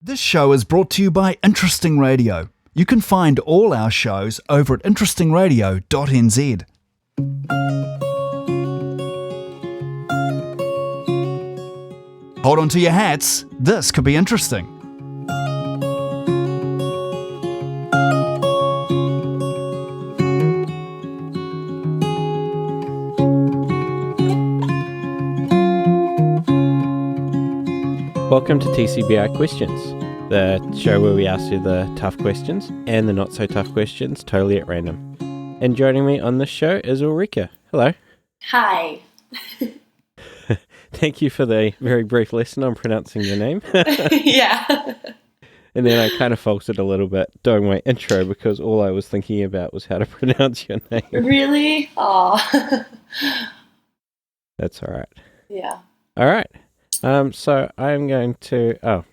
This show is brought to you by Interesting Radio. You can find all our shows over at interestingradio.nz. Hold on to your hats. This could be interesting. Welcome to TCBI Questions, the show where we ask you the tough questions and the not so tough questions totally at random. And joining me on this show is Ulrika. Hello. Hi. Thank you for the very brief lesson on pronouncing your name. Yeah. And then I kind of faltered a little bit during my intro because all I was thinking about was how to pronounce your name. Really? Oh. That's all right. Yeah. All right. So I'm going to,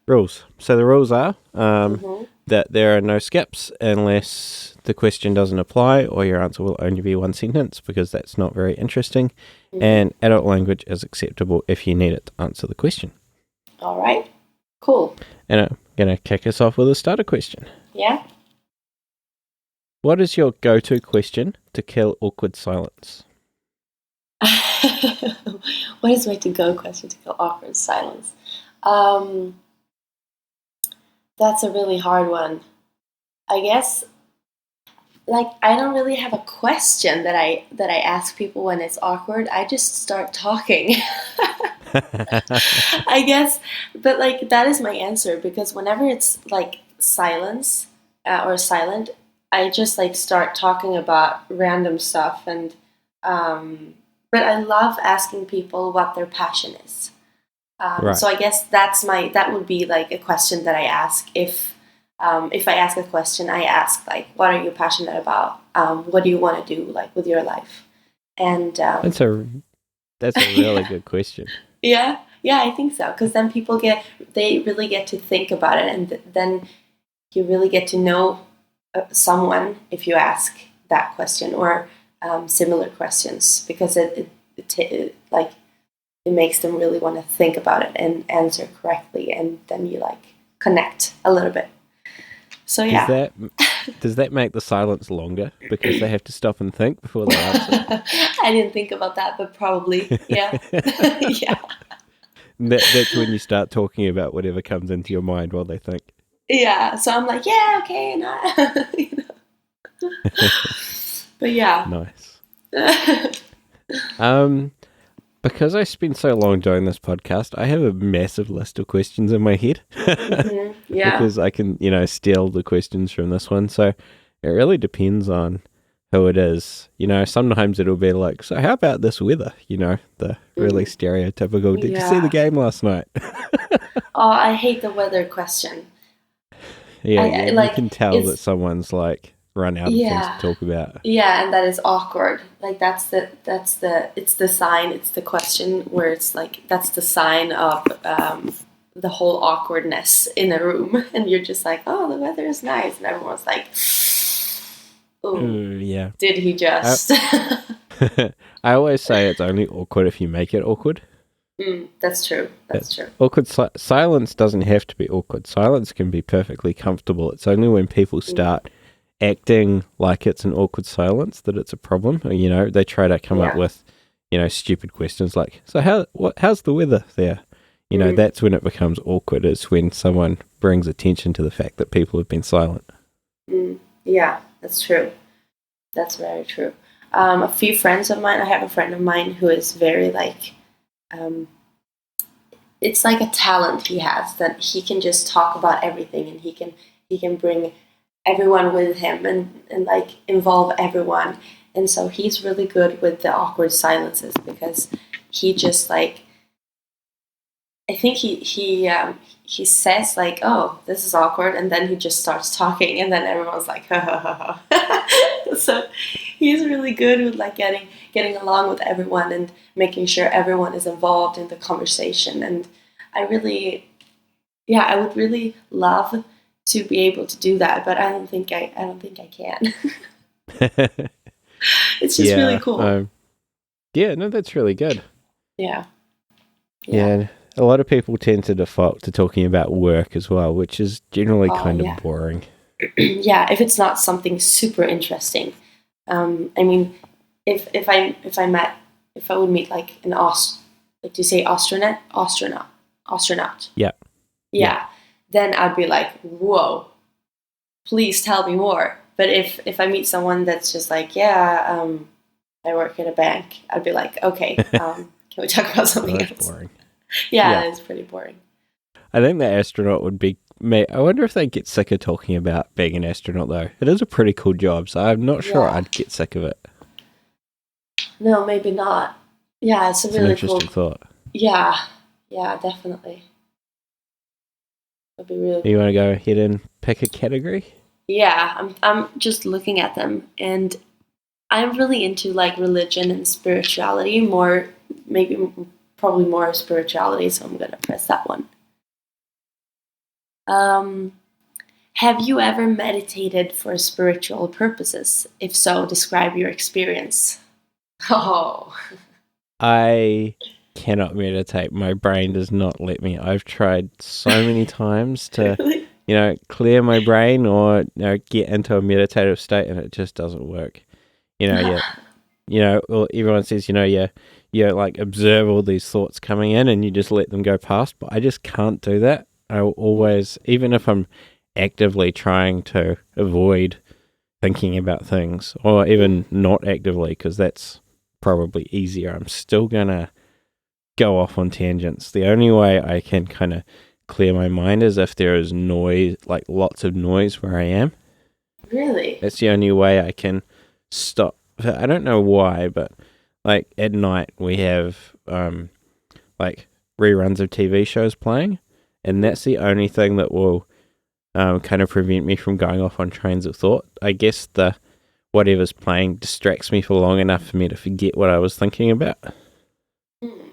rules. So the rules are that there are no skips unless the question doesn't apply or your answer will only be one sentence because that's not very interesting. And adult language is acceptable if you need it to answer the question. All right. Cool. And I'm going to kick us off with a starter question. Yeah. What is your go-to question to kill awkward silence? What is my to-go question to kill awkward silence? That's a really hard one. I guess, I don't really have a question that I ask people when it's awkward. I just start talking. I guess, but that is my answer because whenever it's silence or silent, I just start talking about random stuff and but I love asking people what their passion is. Right. So I guess that would be a question that I ask if I ask a question, I ask what are you passionate about? What do you want to do with your life? And that's a really good question. Yeah, I think so because then they really get to think about it, and then you really get to know someone if you ask that question or similar questions because it makes them really want to think about it and answer correctly, and then you connect a little bit. So yeah. Does that make the silence longer because they have to stop and think before they answer? I didn't think about that, but probably, yeah. Yeah. That's when you start talking about whatever comes into your mind while they think. Yeah, so I'm yeah, okay, But yeah. Nice. Because I spent so long doing this podcast, I have a massive list of questions in my head. Yeah. Because I can, steal the questions from this one. So it really depends on who it is. Sometimes it'll be so how about this weather? The really stereotypical, did you see the game last night? Oh, I hate the weather question. Yeah, you can tell that someone's run out of things to talk about. Yeah, and that is awkward. It's the sign, it's the question where it's that's the sign of the whole awkwardness in a room, and you're just oh, the weather is nice, and everyone's oh, yeah. Did he just? I always say it's only awkward if you make it awkward. That's true. That's true. Awkward silence doesn't have to be awkward. Silence can be perfectly comfortable. It's only when people start acting like it's an awkward silence that it's a problem. They try to come up with, stupid questions so how's the weather there? That's when it becomes awkward, is when someone brings attention to the fact that people have been silent. Yeah, that's true. That's very true. A few friends of mine, I have a friend of mine who is very it's a talent he has that he can just talk about everything, and he can bring everyone with him and involve everyone, and so he's really good with the awkward silences because he just I think he says oh, this is awkward, and then he just starts talking, and then everyone's ha ha ha. So he's really good with getting along with everyone and making sure everyone is involved in the conversation, and I would really love to be able to do that, but I don't think I can. It's just really cool. Yeah, no, that's really good. Yeah. Yeah, a lot of people tend to default to talking about work as well, which is generally Oh, kind yeah. of boring. Yeah, if it's not something super interesting. I mean, if I would meet like like do you say astronaut. Yeah. Yeah, then I'd be like, whoa, please tell me more. But if I meet someone that's just like, yeah, I work at a bank, I'd be like, okay, can we talk about Well, something that's else? boring. Yeah, it's pretty boring. I think the astronaut would be. I wonder if they'd get sick of talking about being an astronaut, though. It is a pretty cool job, so I'm not sure Yeah. I'd get sick of it. No, maybe not. Yeah, it's a It's an really interesting cool. thought. Yeah, definitely. It'll be really You cool. want to go ahead and pick a category? Yeah, I'm just looking at them, and I'm really into like religion and spirituality more, probably more spirituality. So I'm gonna press that one. Have you ever meditated for spiritual purposes? If so, describe your experience. Oh, I cannot meditate. My brain does not let me. I've tried so many times to, really? clear my brain or get into a meditative state, and it just doesn't work. Well, everyone says, you like observe all these thoughts coming in and you just let them go past, but I just can't do that. I will always, even if I'm actively trying to avoid thinking about things, or even not actively, because that's probably easier, I'm still gonna go off on tangents. The only way I can kind of clear my mind is if there is noise, like lots of noise where I am. Really? That's the only way I can stop. I don't know why, but like at night we have like reruns of TV shows playing, and that's the only thing that will kind of prevent me from going off on trains of thought. I guess the whatever's playing distracts me for long enough for me to forget what I was thinking about. Hmm.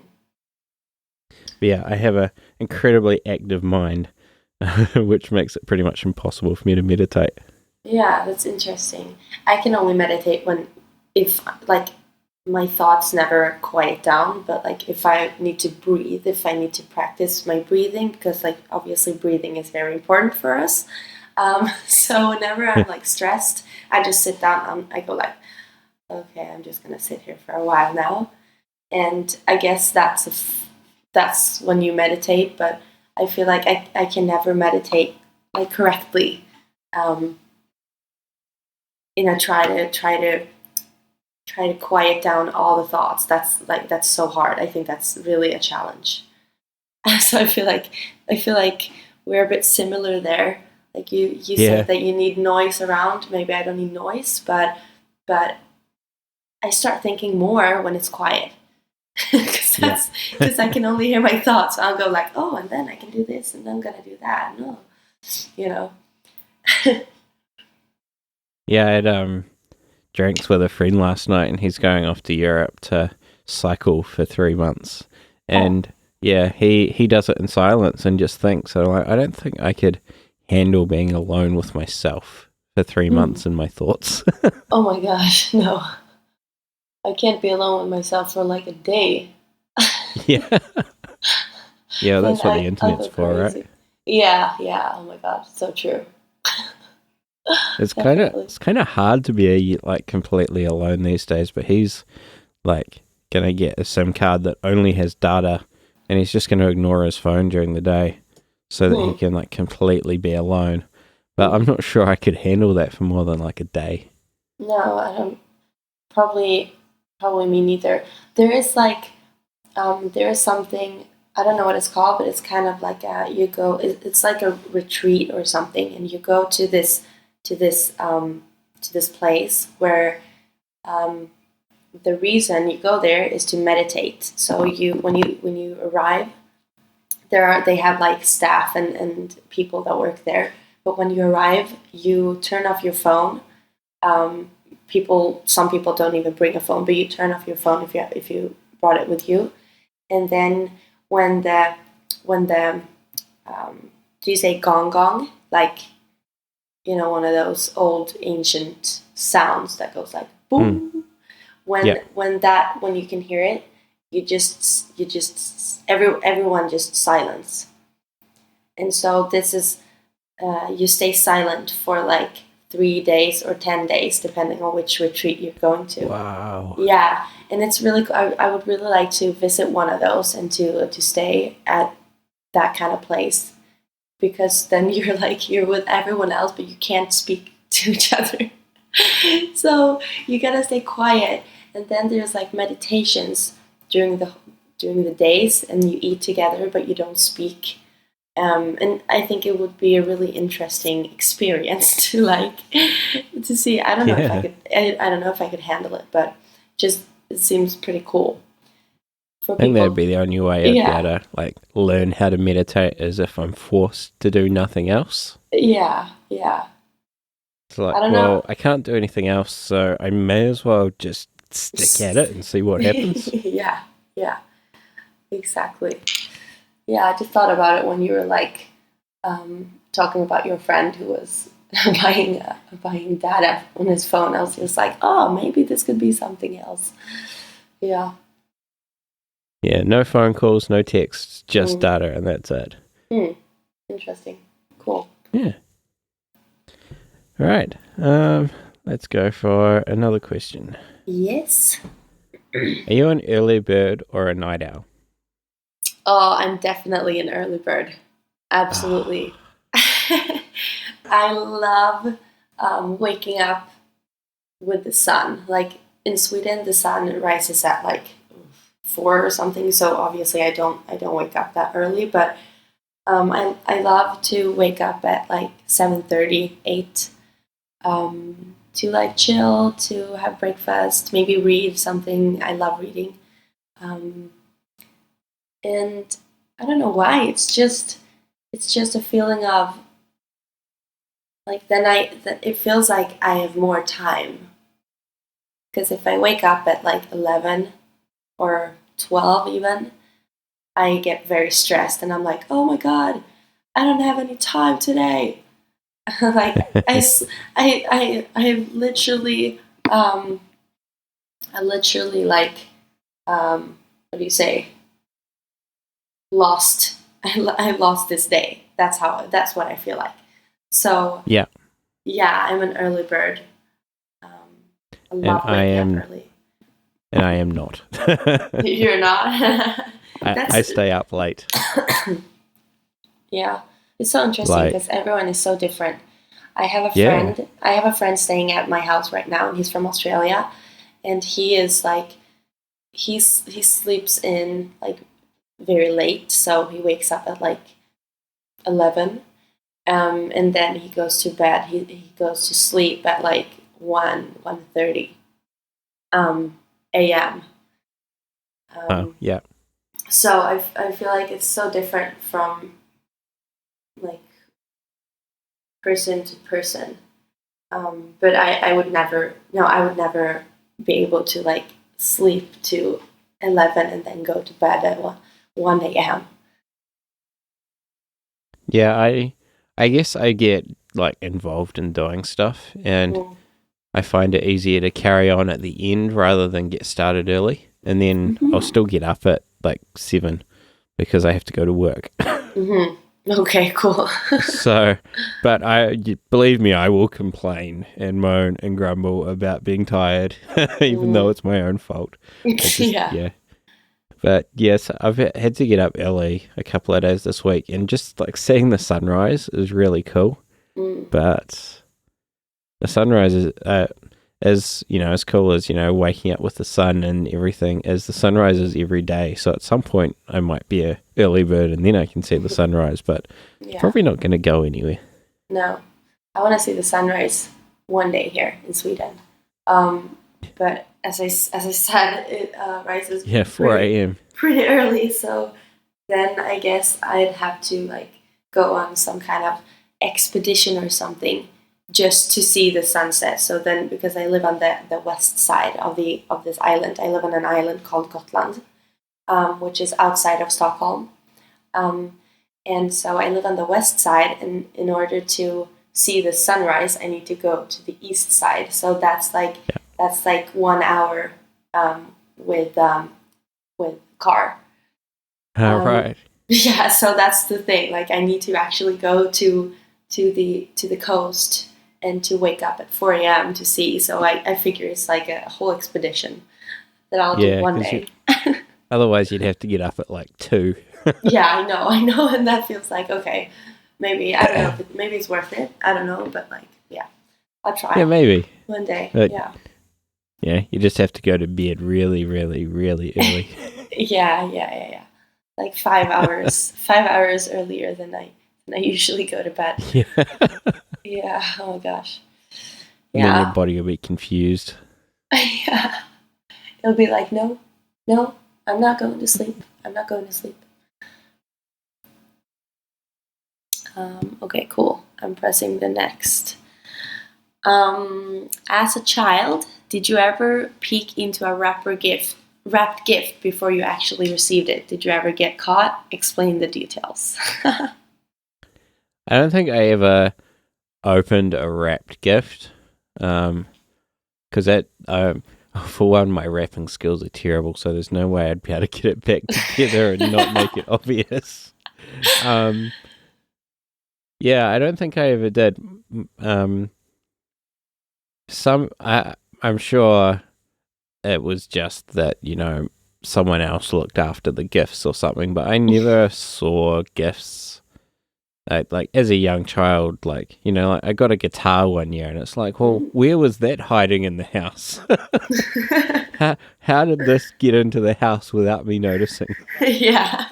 But yeah, I have a incredibly active mind, which makes it pretty much impossible for me to meditate. Yeah, that's interesting. I can only meditate if like my thoughts never quiet down, but like if I need to breathe, if I need to practice my breathing, because like obviously breathing is very important for us. So whenever I'm like stressed, I just sit down and I go like, okay, I'm just gonna sit here for a while now, and I guess that's when you meditate. But I feel like I can never meditate like correctly. Um, try to quiet down all the thoughts. That's so hard. I think that's really a challenge. So I feel like we're a bit similar there. Like you Yeah, said that you need noise around. Maybe I don't need noise, but I start thinking more when it's quiet. Because I can only hear my thoughts. I'll go like, oh, and then I can do this, and then I'm gonna do that. No, you know. yeah. I had drinks with a friend last night, and he's going off to Europe to cycle for 3 months, and yeah, he does it in silence and just thinks. So I don't think I could handle being alone with myself for 3 months in my thoughts. Oh my gosh, no. I can't be alone with myself for like a day. Yeah. Yeah, Then that's what the I'll internet's go for, crazy. right? Yeah. Oh my gosh, so true. It's kind of Definitely. it's kind of hard to be like completely alone these days, but he's like gonna get a SIM card that only has data, and he's just gonna ignore his phone during the day so that he Hmm. can like completely be alone. But I'm not sure I could handle that for more than like a day. No, I don't. Probably me neither. There is like there is something, I don't know what it's called, but it's kind of like it's like a retreat or something, and you go to this to this place where um, the reason you go there is to meditate. So when you arrive, they have like staff and people that work there. But when you arrive, you turn off your phone. Um, some people don't even bring a phone, but you turn off your phone if you brought it with you. And then when the do you say gong gong, like one of those old ancient sounds that goes like Mm. boom, Yeah. when you can hear it, everyone just silence. And so this is you stay silent for like 3 days or 10 days, depending on which retreat you're going to. Wow. Yeah, and it's really cool. I would really like to visit one of those and to stay at that kind of place, because then you're with everyone else, but you can't speak to each other. So you gotta stay quiet. And then there's like meditations during the days, and you eat together, but you don't speak. And I think it would be a really interesting experience to see. I don't know if I could. I don't know if I could handle it, but just it seems pretty cool. I think that'd be the only way I'd be able to like learn how to meditate, is if I'm forced to do nothing else. Yeah. It's like, well, I can't do anything else, so I may as well just stick at it and see what happens. Yeah, exactly. Yeah, I just thought about it when you were like talking about your friend who was buying data on his phone. I was just like, oh, maybe this could be something else. Yeah. Yeah, no phone calls, no texts, just data, and that's it. Interesting. Cool. Yeah. All right. Let's go for another question. Yes. Are you an early bird or a night owl? Oh, I'm definitely an early bird. Absolutely. I love waking up with the sun. Like in Sweden, the sun rises at like 4 or something. So obviously, I don't wake up that early. But I love to wake up at like 7:30, 8, to like chill, to have breakfast, maybe read something. I love reading. And I don't know why. It's just a feeling of like it feels like I have more time. Because if I wake up at like 11 or 12 even, I get very stressed and I'm like, oh my God, I don't have any time today. Like I literally like what do you say? I lost this day. That's what I feel like. So yeah, I'm an early bird. I love waking up early. And I am not. You're not. I stay up late. Yeah, it's so interesting because everyone is so different. I have a friend. I have a friend staying at my house right now, and he's from Australia, and he is like, he sleeps in like very late, so he wakes up at like 11, and then he goes to bed. He goes to sleep at like 1:30 a.m. So I feel like it's so different from like person to person. But I would never be able to like sleep to 11 and then go to bed at 1 a.m. Yeah, I guess I get like involved in doing stuff, and I find it easier to carry on at the end rather than get started early. And then I'll still get up at like 7 because I have to go to work. Okay, cool. So, but believe me, I will complain and moan and grumble about being tired, even though it's my own fault. Yeah. But yes, I've had to get up early a couple of days this week, and just like seeing the sunrise is really cool. But the sunrise is as cool as waking up with the sun and everything, as the sunrise is every day. So at some point I might be a early bird and then I can see the sunrise, but probably not going to go anywhere. No, I want to see the sunrise one day here in Sweden. But as I said, it rises 4 a.m. pretty early. So then I guess I'd have to like go on some kind of expedition or something just to see the sunset. So then, because I live on the west side of this island, I live on an island called Gotland, which is outside of Stockholm. And so I live on the west side, and in order to see the sunrise, I need to go to the east side. So that's like 1 hour with car. Right. Yeah, so that's the thing. Like, I need to actually go to the coast and to wake up at 4 a.m. to see. So I figure it's like a whole expedition that I'll do one day. Otherwise, you'd have to get up at like 2. Yeah, I know, and that feels like, okay, maybe, I don't know, maybe it's worth it. I don't know, but like, yeah, I'll try. Yeah, maybe. One day, But, yeah. Yeah, you just have to go to bed really, really, really early. Yeah. Like 5 hours, 5 hours earlier than I usually go to bed. Yeah. Yeah, oh my gosh. And then your body will be confused. Yeah. It'll be like, no, I'm not going to sleep. Okay, cool. I'm pressing the next. As a child, did you ever peek into a wrapped gift before you actually received it? Did you ever get caught? Explain the details. I don't think I ever opened a wrapped gift, because that, for one, my wrapping skills are terrible, so there's no way I'd be able to get it back together and not make it obvious. Yeah, I don't think I ever did. I'm sure it was just that, someone else looked after the gifts or something, but I never saw gifts. Like as a young child, like I got a guitar one year, and it's like, well, where was that hiding in the house? How did this get into the house without me noticing? Yeah.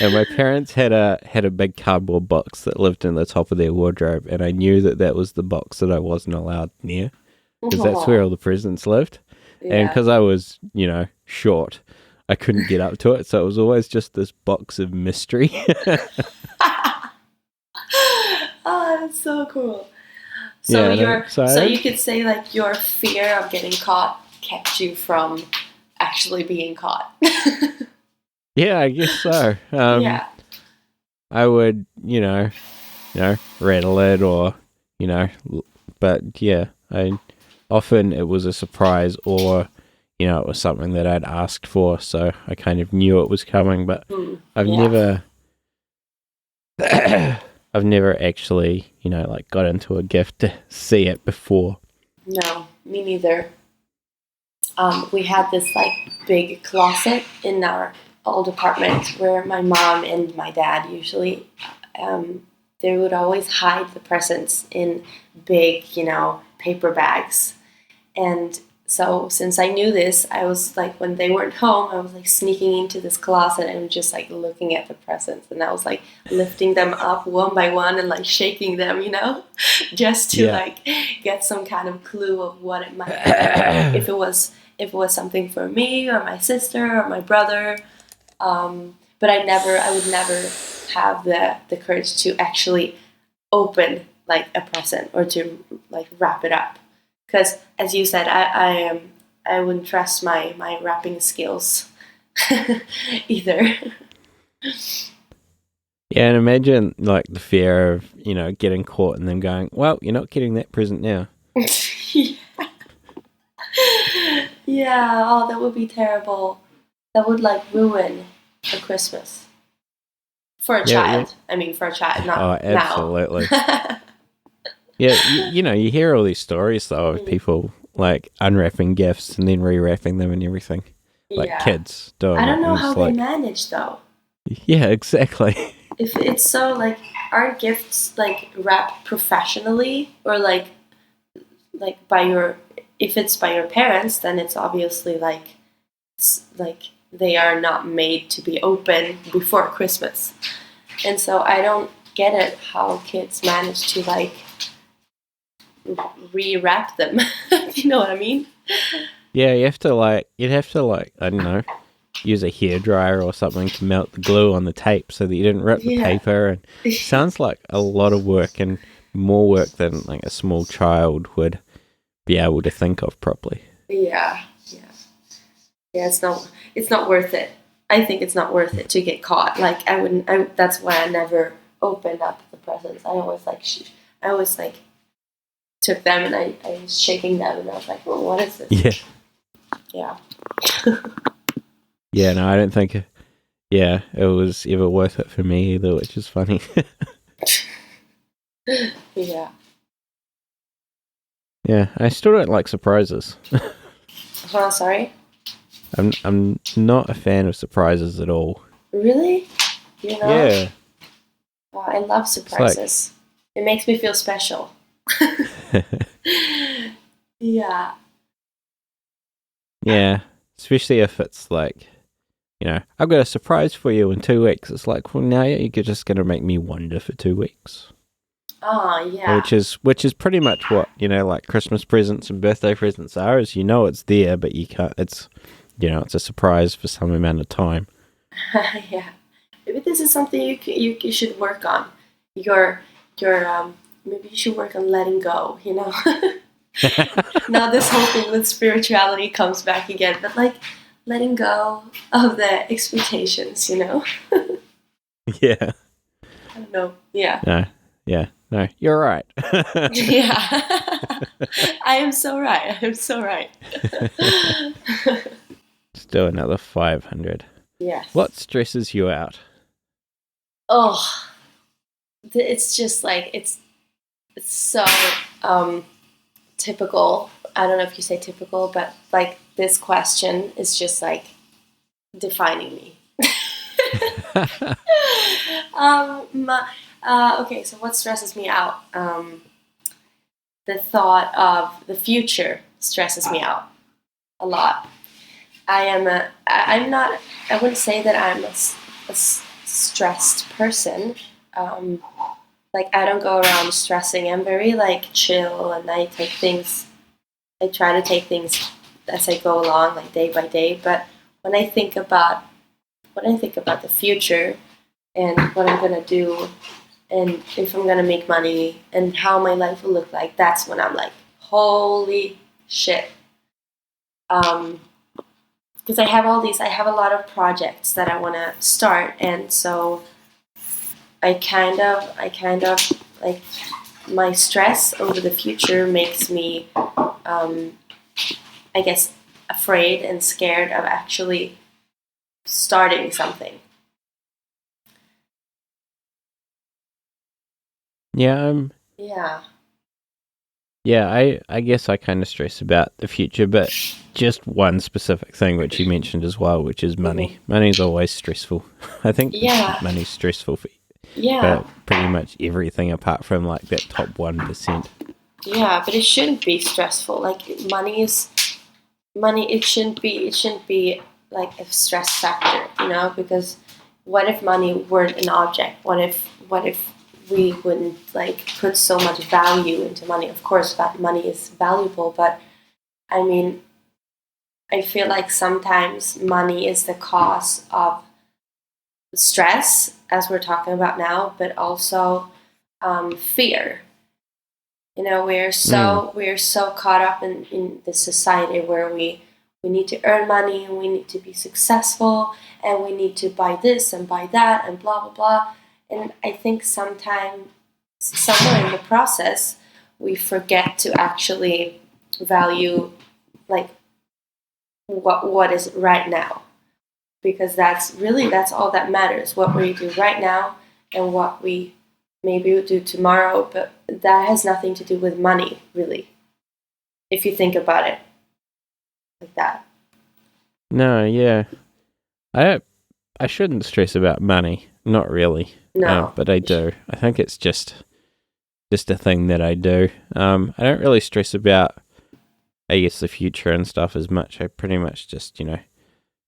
And my parents had a big cardboard box that lived in the top of their wardrobe, and I knew that was the box that I wasn't allowed near, because that's where all the presents lived. Yeah. And because I was, short, I couldn't get up to it, so it was always just this box of mystery. Oh, that's so cool. So you could say like your fear of getting caught kept you from actually being caught. Yeah, I guess so. Yeah. I would, rattle it or, but yeah, often it was a surprise or, it was something that I'd asked for, so I kind of knew it was coming, but I've never actually, got into a gift to see it before. No, me neither. We had this like big closet in our old apartment where my mom and my dad usually, they would always hide the presents in big, paper bags. And so since I knew this, I was like, when they weren't home, I was like sneaking into this closet and just like looking at the presents. And I was like lifting them up one by one and like shaking them, just to like get some kind of clue of what it might be. If it was something for me or my sister or my brother. But I would never have the courage to actually open like a present or to like wrap it up. Because, as you said, I wouldn't trust my wrapping skills either. Yeah, and imagine like the fear of getting caught and them going, "Well, you're not getting that present now." Yeah. Oh, that would be terrible. That would like ruin a Christmas for a child. Yeah. I mean, for a child, not absolutely. now. Yeah, you hear all these stories though of people like unwrapping gifts and then rewrapping them and everything. Like kids doing it. I don't know how they manage though. Yeah, exactly. If it's so like, aren't gifts like wrapped professionally or like if it's by your parents, then it's obviously like they are not made to be open before Christmas. And so I don't get it how kids manage to like re-wrap them. You know what I mean? Yeah, you'd have to like I don't know, use a hairdryer or something to melt the glue on the tape so that you didn't rip the paper. And it sounds like a lot of work and more work than like a small child would be able to think of properly. Yeah. It's not worth it. I think it's not worth it to get caught. Like that's why I never opened up the presents. I always took them and I was shaking them and I was like, well, what is this? Yeah. Yeah, no, I don't think. Yeah, it was ever worth it for me either, which is funny. Yeah. Yeah, I still don't like surprises. Sorry? I'm not a fan of surprises at all. Really? You know? Yeah. Oh, I love surprises. It makes me feel special. Yeah. Yeah, especially if it's like, I've got a surprise for you in 2 weeks. It's like, well, now you're just going to make me wonder for 2 weeks. Oh, yeah. Which is pretty much what, like Christmas presents and birthday presents are, is it's there, but you can't, it's, it's a surprise for some amount of time. Yeah. Maybe this is something you should work on. Maybe you should work on letting go, Now this whole thing with spirituality comes back again, but like letting go of the expectations, Yeah. I don't know. Yeah. No. Yeah. No, you're right. Yeah. I am so right. Let's do another 500. Yes. What stresses you out? Oh, it's just like, it's so typical. I don't know if you say typical, but like this question is just like defining me. Okay, so what stresses me out? The thought of the future stresses me out a lot. I wouldn't say that I'm a stressed person. Like I don't go around stressing. I'm very like chill, and I try to take things as I go along, like day by day. But when I think about the future and what I'm gonna do, and if I'm gonna make money and how my life will look like, that's when I'm like, holy shit. Because I have a lot of projects that I want to start, and so I kind of like my stress over the future makes me, I guess, afraid and scared of actually starting something. Yeah. Yeah. Yeah, I guess I kind of stress about the future, but just one specific thing which you mentioned as well, which is money. Mm-hmm. Money's always stressful. I think money's stressful for pretty much everything apart from like that top 1%. Yeah, but it shouldn't be stressful. Like money. It shouldn't be like a stress factor, because what if money weren't an object? What if we wouldn't like put so much value into money? Of course, that money is valuable, but I mean, I feel like sometimes money is the cause of stress, as we're talking about now, but also fear. We're so caught up in this society where we need to earn money, and we need to be successful, and we need to buy this and buy that and blah blah blah. And I think somewhere in the process, we forget to actually value like what is right now, because that's all that matters. What we do right now and what we maybe we'll do tomorrow, but that has nothing to do with money, really, if you think about it like that. No, yeah. I shouldn't stress about money. Not really. No. But I do. I think it's just a thing that I do. I don't really stress about, I guess, the future and stuff as much. I pretty much just,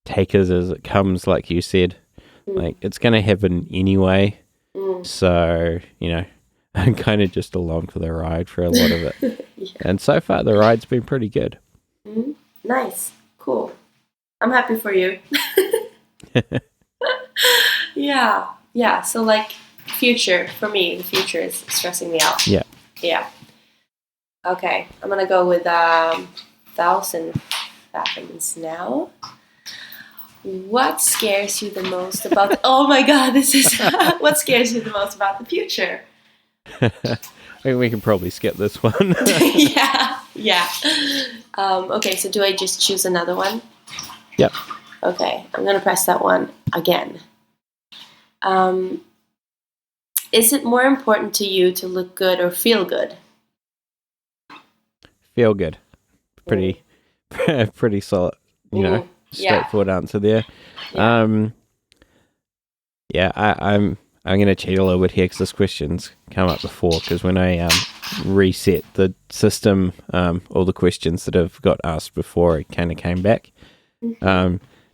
take it as it comes, like you said. Like, it's going to happen anyway. So, I'm kind of just along for the ride for a lot of it. Yeah. And so far, the ride's been pretty good. Mm-hmm. Nice. Cool. I'm happy for you. Yeah. Yeah. So, like, for me, the future is stressing me out. Yeah. Yeah. Okay. I'm going to go with 1,000 fathoms now. What scares you the most about oh my god, this is what scares you the most about the future? I think we can probably skip this one. Yeah. Okay, so do I just choose another one? Yep. Okay, I'm gonna press that one again. Is it more important to you to look good or feel good? Feel good. Pretty pretty solid, Yeah. straightforward answer there. Yeah. I'm going to cheat a little bit here because this question's come up before, because when I reset the system, all the questions that have got asked before, it kind of came back.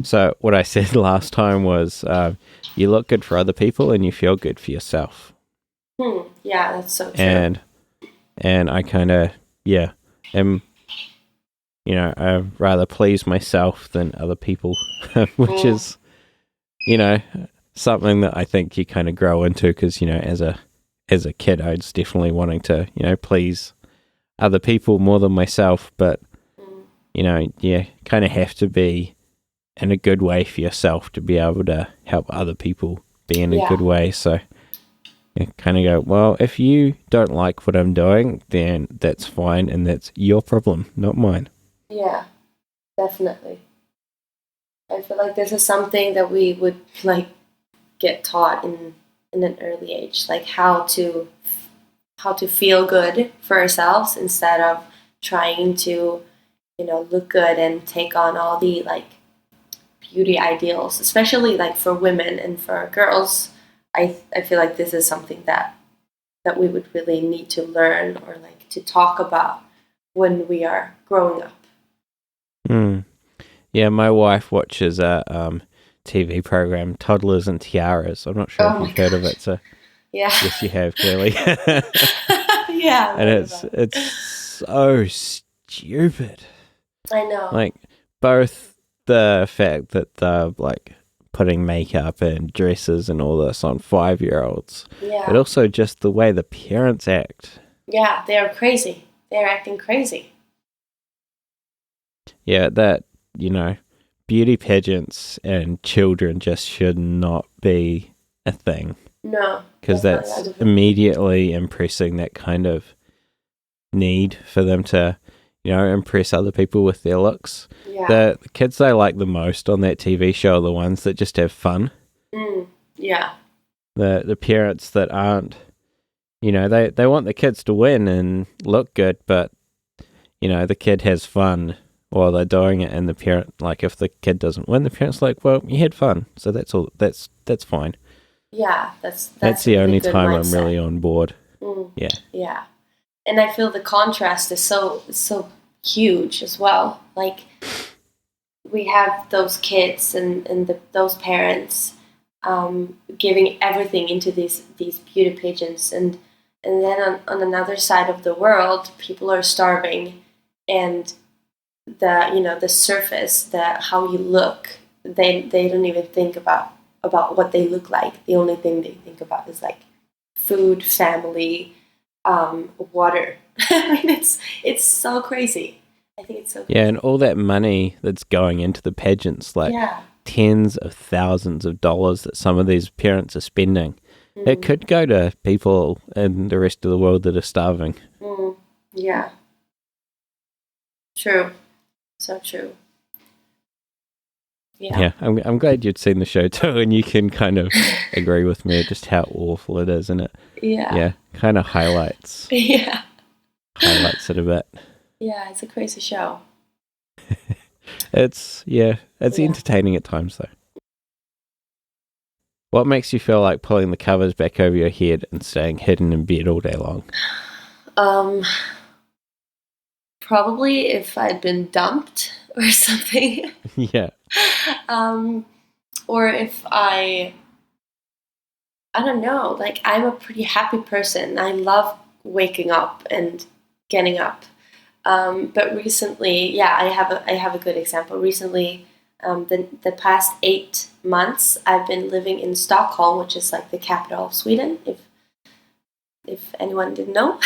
So what I said last time was you look good for other people and you feel good for yourself. Yeah, that's so true. And I kind of, am, I rather please myself than other people, which is, something that I think you kind of grow into, because, as a kid, I was definitely wanting to, please other people more than myself. But, you kind of have to be in a good way for yourself to be able to help other people be in a good way. So you kind of go, well, if you don't like what I'm doing, then that's fine, and that's your problem, not mine. Yeah, definitely. I feel like this is something that we would get taught in an early age, like how to feel good for ourselves instead of trying to look good and take on all the beauty ideals, especially for women and for girls. I feel like this is something that we would really need to learn, or to talk about when we are growing up. Yeah, my wife watches a TV program, Toddlers and Tiaras. I'm not sure if you've heard of it, so yeah. Yes, you have, clearly. Yeah. And it's so stupid. I know. Both the fact that they're putting makeup and dresses and all this on 5-year-olds, but also just the way the parents act. Yeah, they're crazy. They're acting crazy. Yeah, that, beauty pageants and children just should not be a thing. No. Because that's immediately impressing that kind of need for them to, impress other people with their looks. Yeah. The kids I like the most on that TV show are the ones that just have fun. Yeah. The parents that aren't, they want the kids to win and look good, but, the kid has fun while they're doing it, and the parent, if the kid doesn't win, the parent's like, well, you had fun, so that's all. That's fine. Yeah, that's the only time mindset. I'm really on board. Yeah. Yeah. And I feel the contrast is so huge as well. We have those kids and those parents giving everything into these beauty pageants, and then on another side of the world, people are starving, and the surface, how you look, they don't even think about what they look like. The only thing they think about is food, family, water. I mean, it's so crazy. I think it's so crazy. Yeah, and all that money that's going into the pageants, tens of thousands of dollars that some of these parents are spending, it could go to people in the rest of the world that are starving. Yeah. True. So true. Yeah, I'm glad you'd seen the show too, and you can kind of agree with me just how awful it is, and it kind of highlights it a bit. Yeah, it's a crazy show. It's entertaining at times though. What makes you feel like pulling the covers back over your head and staying hidden in bed all day long? Probably if I'd been dumped or something. Yeah. Or if I don't know, I'm a pretty happy person. I love waking up and getting up. But recently, I have a good example. Recently, the past 8 months, I've been living in Stockholm, which is the capital of Sweden, if anyone didn't know.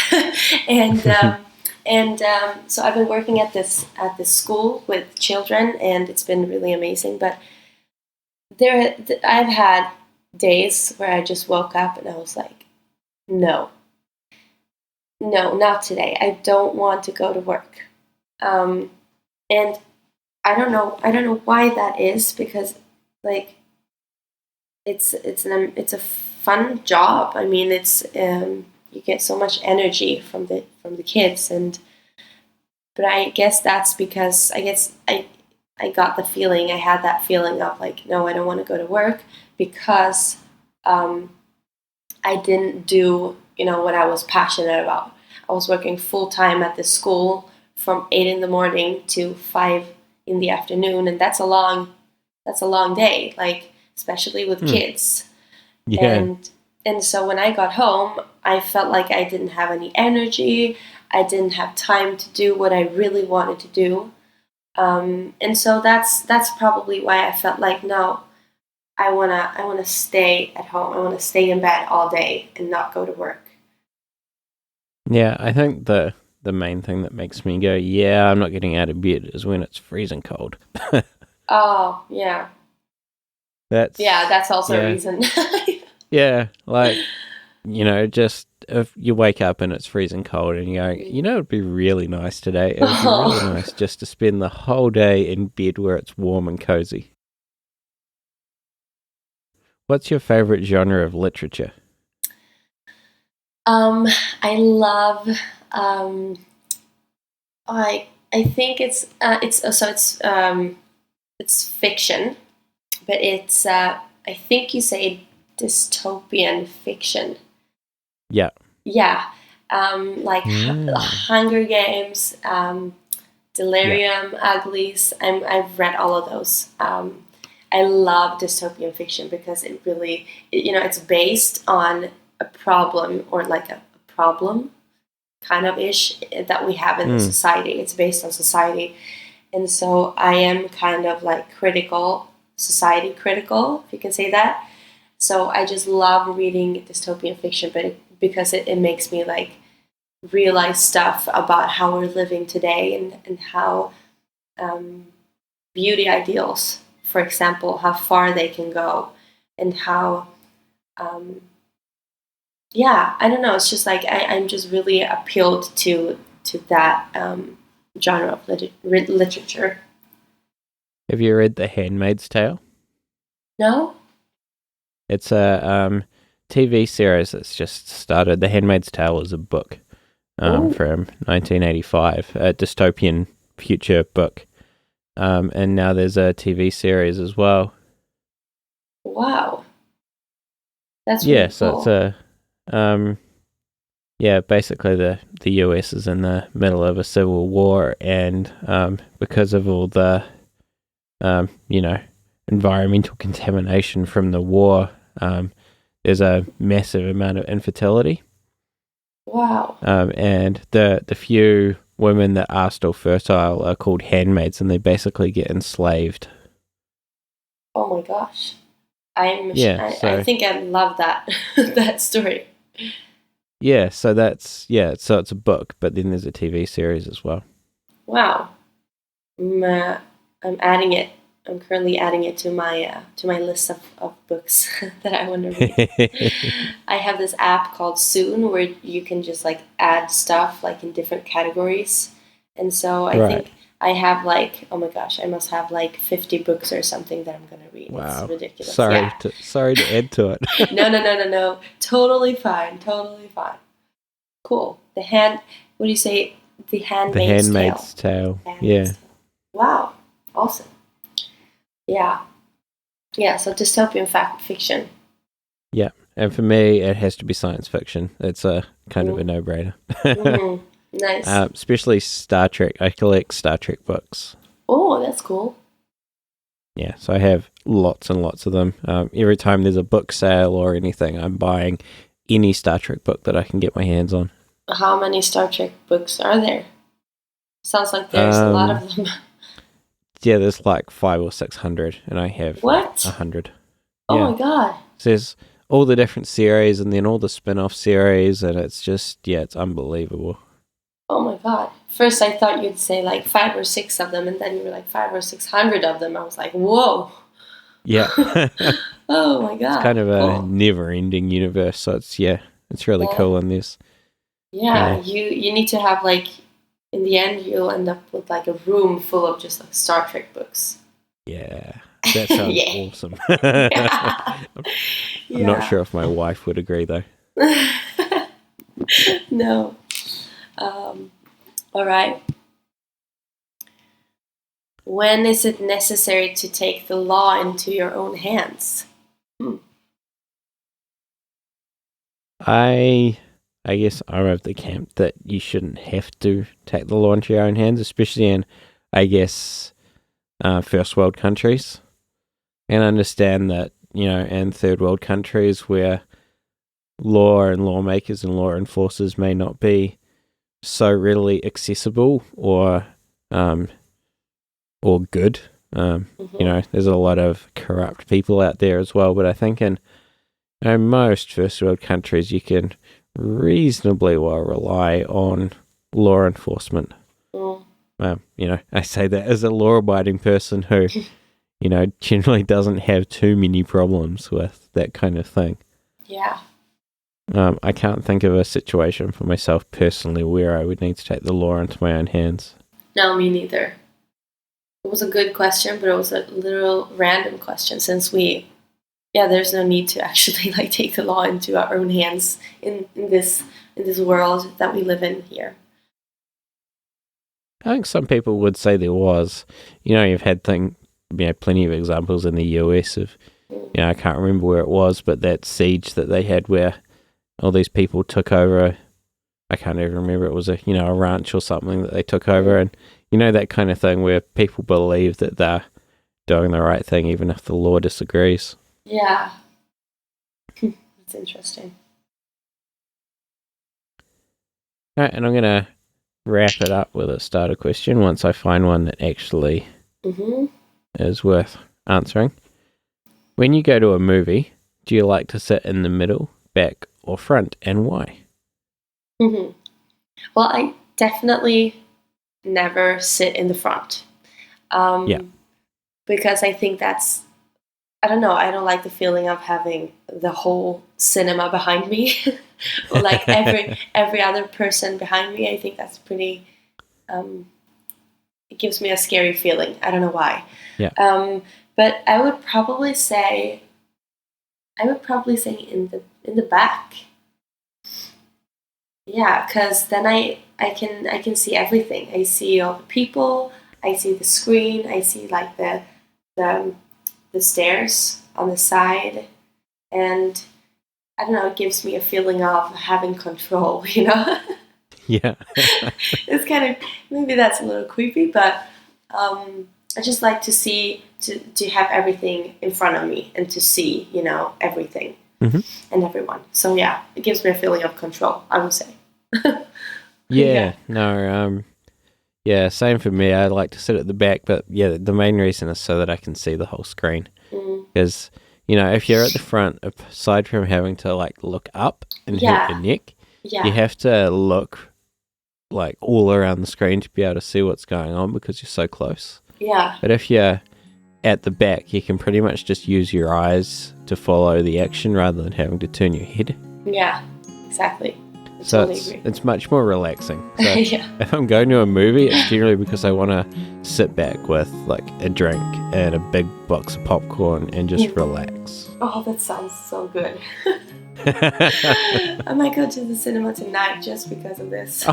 And so I've been working at this school with children, and it's been really amazing. But I've had days where I just woke up and I was like, no, not today. I don't want to go to work. And I don't know why that is, because like it's a fun job. I mean, it's you get so much energy from the kids, but I guess that's because I got the feeling, I had that feeling of like, no, I don't want to go to work, because um, I didn't do, what I was passionate about. I was working full time at the school from 8 in the morning to 5 in the afternoon, and that's a long day, like especially with kids. Yeah. And so when I got home, I felt like I didn't have any energy. I didn't have time to do what I really wanted to do. And so that's probably why I felt like, no, I wanna stay at home. I wanna stay in bed all day and not go to work. Yeah, I think the main thing that makes me go, yeah, I'm not getting out of bed is when it's freezing cold. Oh yeah, that's also a yeah, reason. yeah, like, just if you wake up and it's freezing cold and you go, it'd be really nice today. It would be really Oh. nice just to spend the whole day in bed where it's warm and cozy. What's your favorite genre of literature? I love. I think it's fiction, but it's I think you say dystopian fiction. Yeah. Yeah, like Mm. Hunger Games, Yeah. Delirium, Uglies. I've read all of those. I love dystopian fiction because it's based on a problem, or like a problem kind of ish that we have in the Mm. society. It's based on society, and so I am kind of like society critical, if you can say that. So I just love reading dystopian fiction, but because it makes me like realize stuff about how we're living today, and how um, beauty ideals, for example, how far they can go, and how um, yeah, I don't know. It's just like I'm just really appealed to that genre of literature. Have you read The Handmaid's Tale? No? It's a TV series that's just started. The Handmaid's Tale is a book Oh, from 1985, a dystopian future book. And now there's a TV series as well. wow. That's Yeah, really so it's cool. um, basically the US is in the middle of a civil war, and because of all the um, you know, environmental contamination from the war, there's a massive amount of infertility. Wow. And the few women that are still fertile are called handmaids, and they basically get enslaved. Oh my gosh. Yeah, I so think I love that that story. so it's a book, but then there's a TV series as well. Wow. I'm, uh, I'm adding it. I'm currently adding it to my list of books that I want to read. I have this app called Soon where you can just like add stuff like in different categories. And so I Right. think I have like, oh my gosh, I must have like 50 books or something that I'm going to read. It's Wow. ridiculous. Sorry Yeah. to add to it. No. Totally fine. Totally fine. Cool. What do you say? The The Handmaid's Tale. Handmaid's Tale. Handmaid's Yeah. Tale. Wow. Awesome. Yeah. Yeah. So dystopian fiction. Yeah. And for me, it has to be science fiction. It's a kind of a Mm. no-brainer. Nice. Especially Star Trek. I collect Star Trek books. Oh, that's cool. Yeah, so I have lots and lots of them. Every time there's a book sale or anything, I'm buying any Star Trek book that I can get my hands on. How many Star Trek books are there? Sounds like there's a lot Um, of them. yeah, there's like 500 or 600, and I have like What? 100. Oh Yeah, my god. so there's all the different series and then all the spin-off series, and it's just it's unbelievable. Oh my god. First I thought you'd say like 5 or 6 of them, and then you were like 500 or 600 of them. I was like, whoa. Yeah, Oh my it's god. kind of a Cool. never-ending universe. So it's really Yeah. cool, and there's Yeah. yeah, You need to have like in the end, you'll end up with like a room full of just like Star Trek books. Yeah, that sounds Yeah. awesome. Yeah. I'm not sure if my wife would agree, though. No. All right. When is it necessary to take the law into your own hands? I guess I'm of the camp that you shouldn't have to take the law into your own hands, especially in, I guess, first world countries. And understand that, in third world countries where law and lawmakers and law enforcers may not be so readily accessible or good. There's a lot of corrupt people out there as well. But I think in most first world countries, you can reasonably well rely on law enforcement. I say that as a law-abiding person who, generally doesn't have too many problems with that kind of thing. Yeah. I can't think of a situation for myself personally where I would need to take the law into my own hands. No, me neither. It was a good question, but it was a literal random question since there's no need to actually like take the law into our own hands in this world that we live in here. I think some people would say there was. You've had plenty of examples in the US of, I can't remember where it was, but that siege that they had where all these people took over, I can't even remember, it was a ranch or something that they took over, and that kind of thing where people believe that they're doing the right thing even if the law disagrees. Yeah. That's interesting. All right, and I'm going to wrap it up with a starter question once I find one that actually is worth answering. When you go to a movie, do you like to sit in the middle, back, or front, and why? Well, I definitely never sit in the front. Because I think that's, I don't know, I don't like the feeling of having the whole cinema behind me. Or like every other person behind me. I think that's pretty, it gives me a scary feeling. I don't know why. Yeah. But I would probably say in the back. Yeah, because then I can see everything. I see all the people. I see the screen. I see like the stairs on the side, and I don't know. It gives me a feeling of having control. Yeah. It's kind of, maybe that's a little creepy, but I just like to see to have everything in front of me and to see everything and everyone. So yeah, it gives me a feeling of control, I would say. Yeah. Same for me. I like to sit at the back, but yeah, the main reason is so that I can see the whole screen. Because if you're at the front, aside from having to like look up and hit your neck, you have to look like all around the screen to be able to see what's going on because you're so close. Yeah. But if you're at the back, you can pretty much just use your eyes to follow the action rather than having to turn your head. Yeah, exactly. I So totally agree. it's much more relaxing. So Yeah. if I'm going to a movie, it's generally because I want to sit back with like a drink and a big box of popcorn and just relax. Oh, that sounds so good. I might go to the cinema tonight just because of this.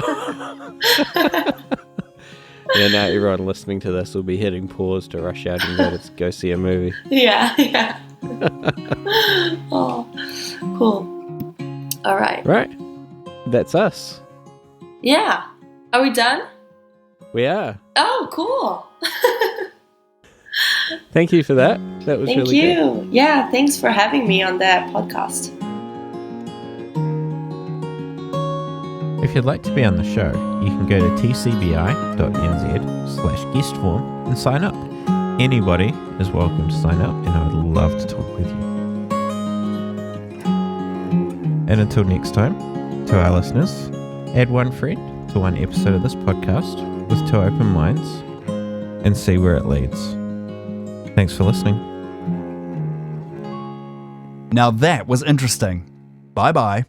Yeah, now everyone listening to this will be hitting pause to rush out and go see a movie. Yeah. Oh, cool. All right. Right. That's us. Yeah. Are we done? We are. Oh, cool. Thank you for that. That was Thank really you. good. Yeah, thanks for having me on that podcast. If you'd like to be on the show, you can go to tcbi.nz/guest form and sign up. Anybody is welcome to sign up, and I would love to talk with you. And until next time, to our listeners, add one friend to one episode of this podcast with two open minds and see where it leads. Thanks for listening. Now that was interesting. Bye-bye.